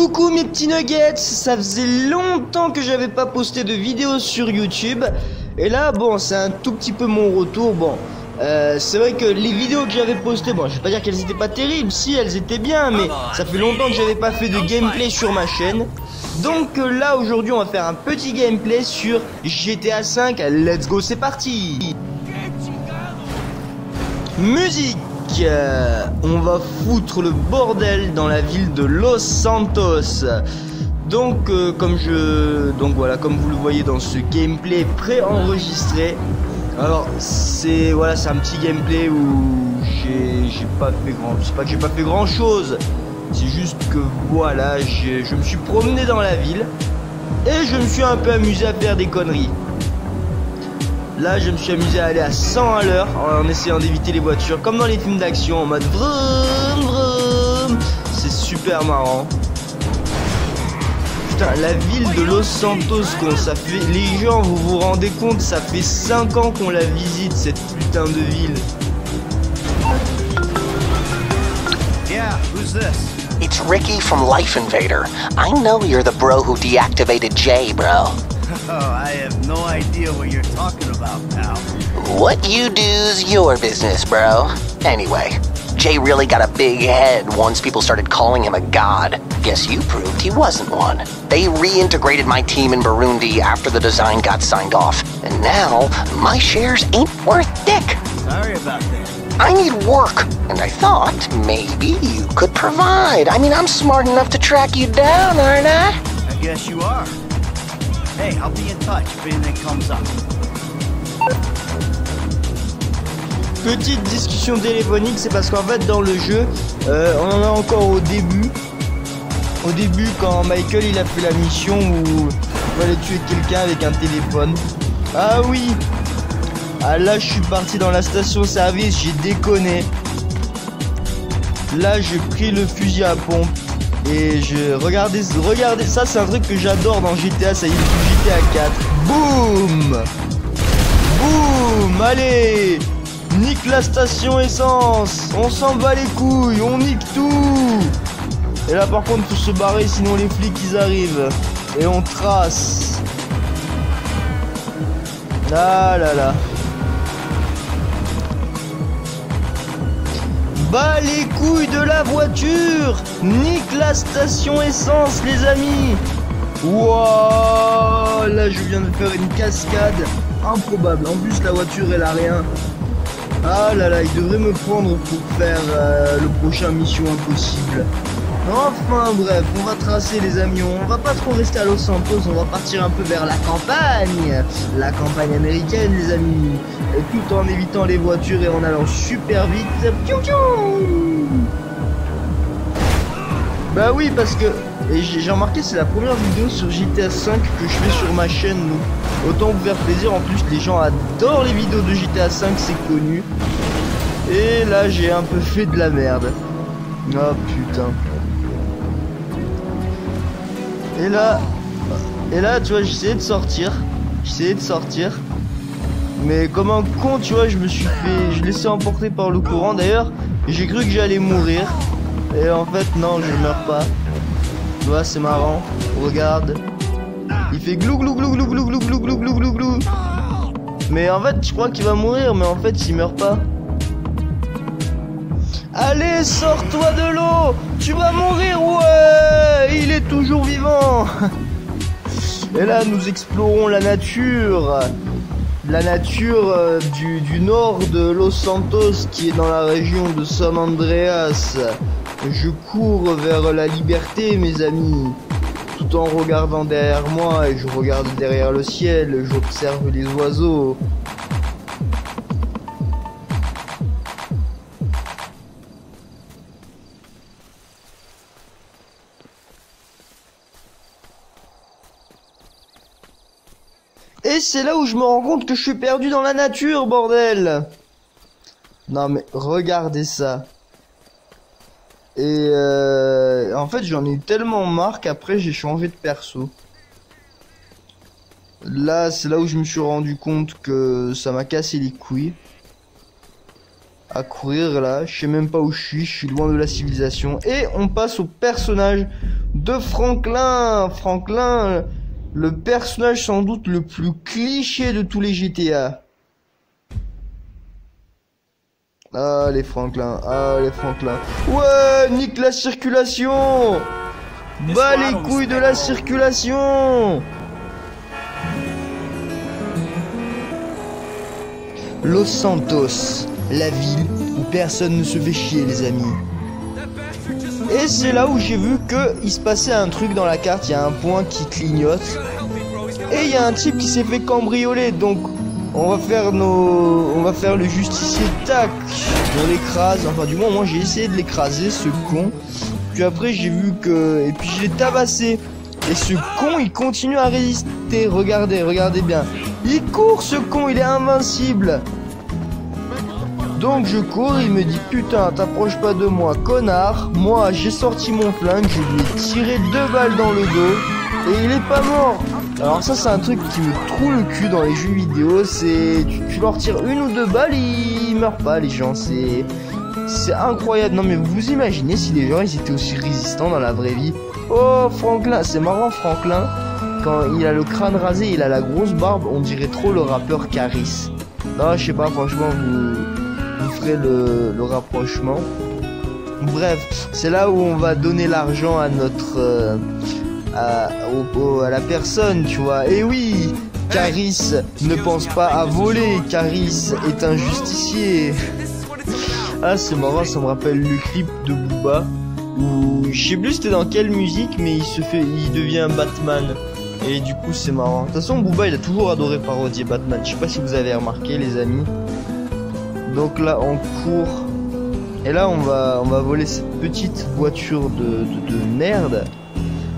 Coucou mes petits nuggets, ça faisait longtemps que j'avais pas posté de vidéo sur YouTube. Et là, bon, c'est un tout petit peu mon retour. Bon, c'est vrai que les vidéos que j'avais postées, bon, je vais pas dire qu'elles étaient pas terribles, si, elles étaient bien, mais ça fait longtemps que j'avais pas fait de gameplay sur ma chaîne. Donc là, aujourd'hui, on va faire un petit gameplay sur GTA 5. Let's go, c'est parti. Musique. On va foutre le bordel dans la ville de Los Santos. Donc voilà, comme vous le voyez dans ce gameplay préenregistré. Alors c'est un petit gameplay où j'ai pas fait c'est pas que j'ai pas fait grand chose, c'est juste que voilà, je me suis promené dans la ville et je me suis un peu amusé à faire des conneries. Là, je me suis amusé à aller à 100 à l'heure en essayant d'éviter les voitures, comme dans les films d'action, en mode vroom vroom. C'est super marrant. Putain, la ville de Los Santos, ça fait... Les gens, vous vous rendez compte, ça fait 5 ans qu'on la visite, cette putain de ville. Yeah, who's this? It's Ricky from Life Invader. I know you're the bro who deactivated Jay, bro. Oh, I have no idea what you're talking about, pal. What you do's your business, bro. Anyway, Jay really got a big head once people started calling him a god. Guess you proved he wasn't one. They reintegrated my team in Burundi after the design got signed off. And now, my shares ain't worth dick. Sorry about that. I need work, and I thought maybe you could provide. I mean, I'm smart enough to track you down, aren't I? I guess you are. Hey, I'll be in touch if anything comes up. Petite discussion téléphonique, c'est parce qu'en fait dans le jeu, on en a encore au début. Au début, quand Michael il a fait la mission où il fallait tuer quelqu'un avec un téléphone. Ah oui. Ah là, je suis parti dans la station-service, j'ai déconné. Là, j'ai pris le fusil à pompe. Et regardez ça, c'est un truc que j'adore dans GTA, ça y est, GTA 4. Boum. Boum. Allez, nique la station essence. On s'en bat les couilles, on nique tout. Et là par contre faut se barrer, sinon les flics ils arrivent. Et on trace. Ah là là. Bas les couilles de la voiture. Nique la station essence, les amis. Wouah, là je viens de faire une cascade improbable. En plus la voiture elle a rien. Ah là là, il devrait me prendre pour faire le prochain Mission Impossible. Enfin bref, on va tracer les amis. On va pas trop rester à Los Santos, on va partir un peu vers la campagne. La campagne américaine les amis. Et tout en évitant les voitures et en allant super vite. Piou piou. Bah oui, parce que j'ai remarqué, c'est la première vidéo sur GTA 5 que je fais sur ma chaîne. Donc autant vous faire plaisir. En plus les gens adorent les vidéos de GTA 5, c'est connu. Et là j'ai un peu fait de la merde. Oh putain. Et là tu vois, j'essayais de sortir. Mais comme un con, tu vois, je laissais emporter par le courant. D'ailleurs, j'ai cru que j'allais mourir. Et en fait, non, je meurs pas. Tu vois, c'est marrant. Regarde. Il fait glou glou glou glou glou glou glou glou glou glou glou. Mais en fait, je crois qu'il va mourir, mais en fait, il meurt pas. Allez, sors-toi de l'eau. Tu vas mourir, ouais. Il est toujours vivant. Et là, nous explorons la nature. La nature du nord de Los Santos, qui est dans la région de San Andreas. Je cours vers la liberté, mes amis, tout en regardant derrière moi, et je regarde derrière le ciel, j'observe les oiseaux. Et c'est là où je me rends compte que je suis perdu dans la nature, bordel. Non mais regardez ça. Et en fait j'en ai eu tellement marre qu'après j'ai changé de perso. Là c'est là où je me suis rendu compte que ça m'a cassé les couilles. À courir là, je sais même pas où je suis loin de la civilisation. Et on passe au personnage de Franklin. Franklin, le personnage sans doute le plus cliché de tous les GTA. Allez Franklin, allez Franklin. Ouais, nique la circulation. Bas les couilles de la circulation. Los Santos, la ville où personne ne se fait chier les amis. Et c'est là où j'ai vu qu'il se passait un truc dans la carte, il y a un point qui clignote. Et il y a un type qui s'est fait cambrioler, donc on va faire le justicier, tac, on l'écrase, enfin du moins moi j'ai essayé de l'écraser ce con. Puis après j'ai vu que, et puis je l'ai tabassé. Et ce con il continue à résister, regardez bien. Il court ce con, il est invincible. Donc je cours, il me dit putain t'approches pas de moi connard. Moi j'ai sorti mon flingue, je lui ai tiré 2 balles dans le dos et il est pas mort. Alors ça c'est un truc qui me troue le cul dans les jeux vidéo, c'est tu leur tires 1 ou 2 balles, ils meurent pas les gens, c'est incroyable. Non mais vous imaginez si les gens ils étaient aussi résistants dans la vraie vie. Oh Franklin, c'est marrant Franklin, quand il a le crâne rasé, il a la grosse barbe, on dirait trop le rappeur Caris. Non je sais pas, franchement vous ferez le rapprochement. Bref, c'est là où on va donner l'argent à notre à la personne, tu vois. Et oui, Caris ne pense pas à voler, Caris est un justicier. Ah c'est marrant, ça me rappelle le clip de Booba où je sais plus c'était dans quelle musique, mais il devient Batman. Et du coup c'est marrant. De toute façon Booba il a toujours adoré parodier Batman. Je sais pas si vous avez remarqué les amis. Donc là on court. Et là on va voler cette petite voiture de merde.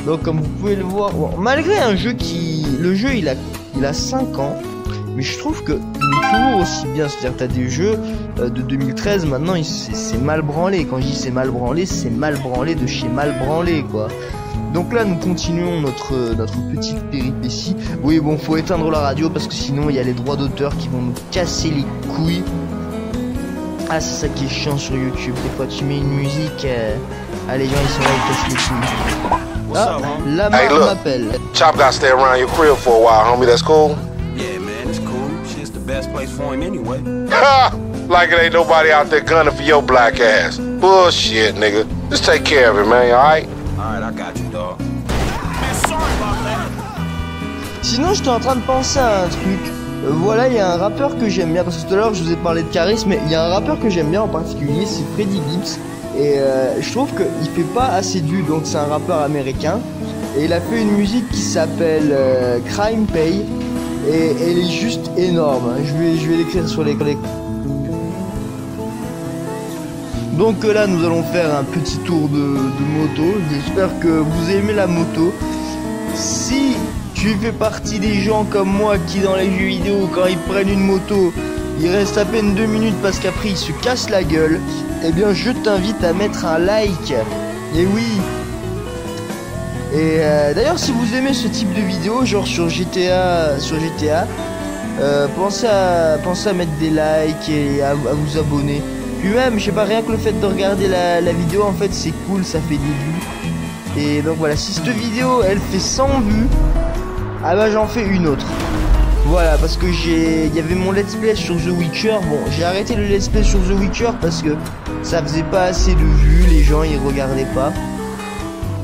Donc comme vous pouvez le voir, bon, malgré un jeu le jeu il a 5 ans, mais je trouve que il est toujours aussi bien. C'est-à-dire que t'as des jeux de 2013 maintenant, c'est mal branlé. Quand je dis c'est mal branlé de chez mal branlé quoi. Donc là nous continuons notre petite péripétie. Oui bon, faut éteindre la radio parce que sinon il y a les droits d'auteur qui vont nous casser les couilles. Ah c'est ça qui est chiant sur YouTube, des fois tu mets une musique, les gens ils sont là, ils cassent les couilles. Ah, la main m'appelle. Chop got to stay around your crib for a while, homie. That's cool. Yeah, man, it's cool. Shit's the best place for him anyway. Ha! Like it ain't nobody out there gunning for your black ass. Bullshit, nigga. Just take care of it, man. All right? All right, I got you, dog. Sinon, j'étais en train de penser à un truc. Voilà, il y a un rappeur que j'aime bien. Parce que tout à l'heure, je vous ai parlé de Caris, mais il y a un rappeur que j'aime bien en particulier, c'est Freddie Gibbs. Et je trouve qu'il fait pas assez de vues, donc c'est un rappeur américain. Et il a fait une musique qui s'appelle Crime Pay. Et elle est juste énorme. Je vais l'écrire sur les collègues. Donc là, nous allons faire un petit tour de moto. J'espère que vous aimez la moto. Si tu fais partie des gens comme moi qui dans les jeux vidéo, quand ils prennent une moto, il reste à peine 2 minutes parce qu'après ils se cassent la gueule, eh bien je t'invite à mettre un like. Et oui. Et d'ailleurs si vous aimez ce type de vidéo, genre sur GTA, pensez à mettre des likes et à vous abonner. Puis même, je sais pas, rien que le fait de regarder la vidéo en fait c'est cool, ça fait des vues. Et donc voilà, si cette vidéo elle fait 100 vues, ah bah j'en fais une autre. Voilà, parce que il y avait mon let's play sur The Witcher. Bon, j'ai arrêté le let's play sur The Witcher parce que ça faisait pas assez de vues, les gens ils regardaient pas.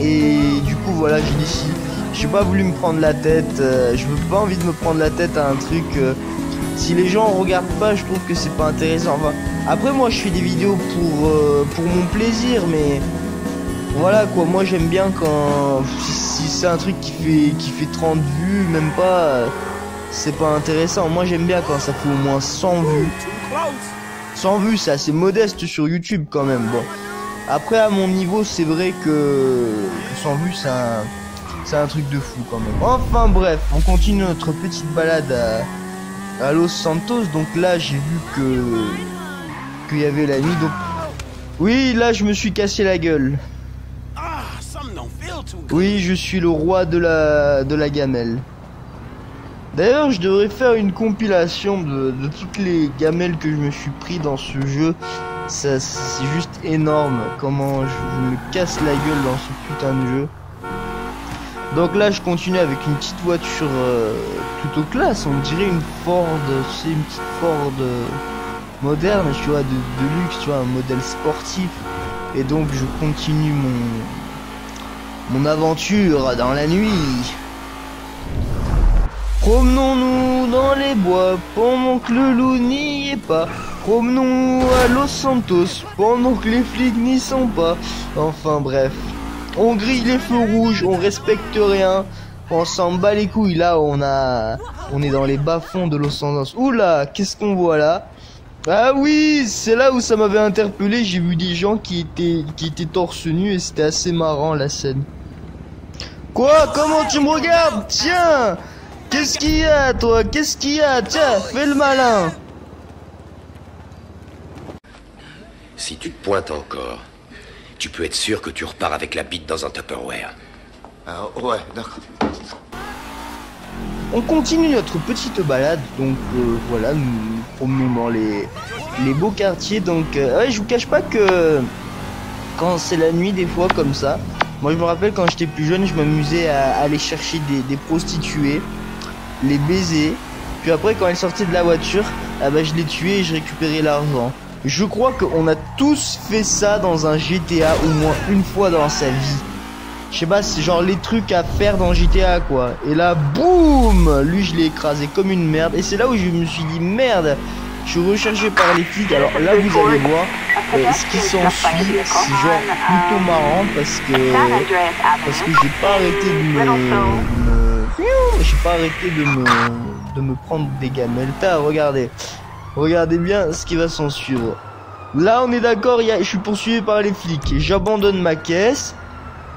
Et du coup voilà, j'ai dit j'ai pas voulu me prendre la tête, je veux pas envie de me prendre la tête à un truc. Si les gens regardent pas, je trouve que c'est pas intéressant. Enfin, après moi je fais des vidéos pour mon plaisir, mais voilà quoi, moi j'aime bien quand si c'est un truc qui fait 30 vues, même pas, c'est pas intéressant. Moi j'aime bien quand ça fait au moins 100 vues. 100 vues c'est assez modeste sur YouTube quand même. Bon, après à mon niveau c'est vrai que 100 vues c'est un truc de fou quand même. Enfin bref, on continue notre petite balade à Los Santos. Donc là j'ai vu qu'il y avait la nuit, donc oui là je me suis cassé la gueule. Oui, je suis le roi de la gamelle. D'ailleurs, je devrais faire une compilation de toutes les gamelles que je me suis pris dans ce jeu. C'est juste énorme comment je me casse la gueule dans ce putain de jeu. Donc là je continue avec une petite voiture plutôt classe, on dirait une Ford, c'est une petite Ford moderne, tu vois, de luxe, tu vois, un modèle sportif. Et donc je continue mon aventure dans la nuit. Promenons-nous dans les bois pendant que le loup n'y est pas. Promenons-nous à Los Santos pendant que les flics n'y sont pas. Enfin bref, on grille les feux rouges, on respecte rien, on s'en bat les couilles. Là on est dans les bas-fonds de Los Santos. Oula, qu'est-ce qu'on voit là? Ah oui, c'est là où ça m'avait interpellé. J'ai vu des gens qui étaient torse nu et c'était assez marrant la scène. Quoi? Comment tu me regardes? Tiens! Qu'est-ce qu'il y a, toi? Qu'est-ce qu'il y a? Tiens, fais le malin. Si tu te pointes encore, tu peux être sûr que tu repars avec la bite dans un Tupperware. Ah, ouais, d'accord. On continue notre petite balade, donc voilà, nous nous promenons dans les beaux quartiers. Donc ouais, je vous cache pas que quand c'est la nuit des fois comme ça, moi je me rappelle quand j'étais plus jeune, je m'amusais à aller chercher des prostituées, les baiser, puis après quand elles sortaient de la voiture, ah bah, je les tuais et je récupérais l'argent. Je crois qu'on a tous fait ça dans un GTA au moins une fois dans sa vie. Je sais pas, c'est genre les trucs à faire dans GTA quoi. Et là, boum, lui je l'ai écrasé comme une merde. Et c'est là où je me suis dit merde, je suis recherché par les flics. Alors là vous allez voir, ce qui s'ensuit, c'est genre plutôt marrant parce que j'ai pas arrêté de me prendre des gamelles. Regardez bien ce qui va s'en suivre. Là on est d'accord, je suis poursuivi par les flics. J'abandonne ma caisse.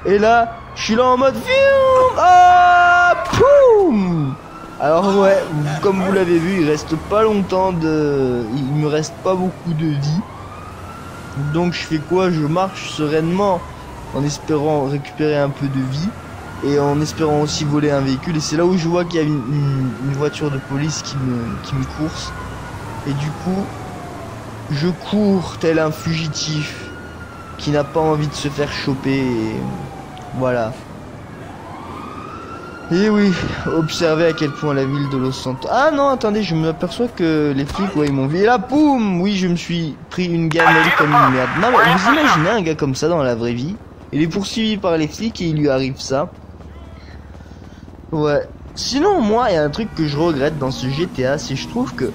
Et là, je suis là en mode ah, poum. Alors ouais, comme vous l'avez vu, il reste pas longtemps il me reste pas beaucoup de vie. Donc je fais quoi? Je marche sereinement en espérant récupérer un peu de vie et en espérant aussi voler un véhicule. Et c'est là où je vois qu'il y a une voiture de police qui me course. Et du coup, je cours tel un fugitif qui n'a pas envie de se faire choper. Et voilà. Et oui, observez à quel point la ville de Los Santos... Ah non, attendez, je m'aperçois que les flics, ouais, ils m'ont vu. Et là, boum! Oui, je me suis pris une gamelle comme une merde. Non, mais vous imaginez un gars comme ça dans la vraie vie? Il est poursuivi par les flics et il lui arrive ça. Ouais. Sinon, moi, il y a un truc que je regrette dans ce GTA, c'est que je trouve que...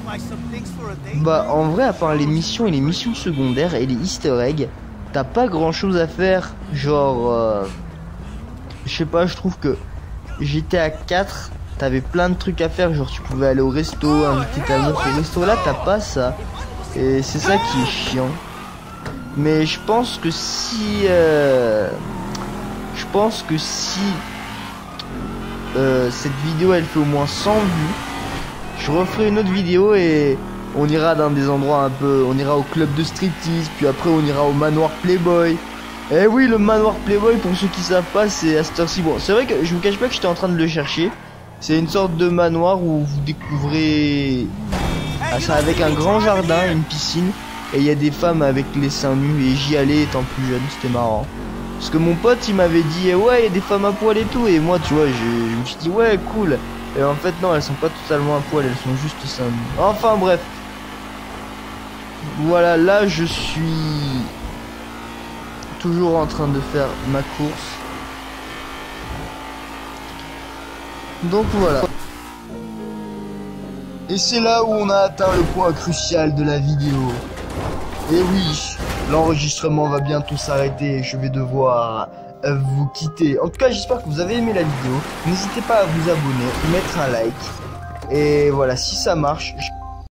Bah, en vrai, à part les missions et les missions secondaires et les easter eggs, t'as pas grand chose à faire. Genre... je sais pas, je trouve que GTA 4, t'avais plein de trucs à faire. Genre, tu pouvais aller au resto, inviter ta meuf au resto. Là, t'as pas ça. Et c'est ça qui est chiant. Mais je pense que si... cette vidéo elle fait au moins 100 vues, je referai une autre vidéo et on ira dans des endroits un peu, on ira au club de striptease, puis après on ira au manoir Playboy. Eh oui, le manoir Playboy, pour ceux qui savent pas, c'est à cette heure-ci. Bon, c'est vrai que je vous cache pas que j'étais en train de le chercher. C'est une sorte de manoir où vous découvrez ça avec un grand jardin, une piscine, et il y a des femmes avec les seins nus, et j'y allais étant plus jeune, c'était marrant. Parce que mon pote il m'avait dit ouais, il y a des femmes à poil et tout, et moi tu vois je me suis dit ouais cool, et en fait non, elles sont pas totalement à poil, elles sont juste seins nus. Enfin bref, voilà, là je suis toujours en train de faire ma course. Donc voilà. Et c'est là où on a atteint le point crucial de la vidéo. Et oui, l'enregistrement va bientôt s'arrêter et je vais devoir vous quitter. En tout cas, j'espère que vous avez aimé la vidéo. N'hésitez pas à vous abonner, mettre un like. Et voilà, si ça marche...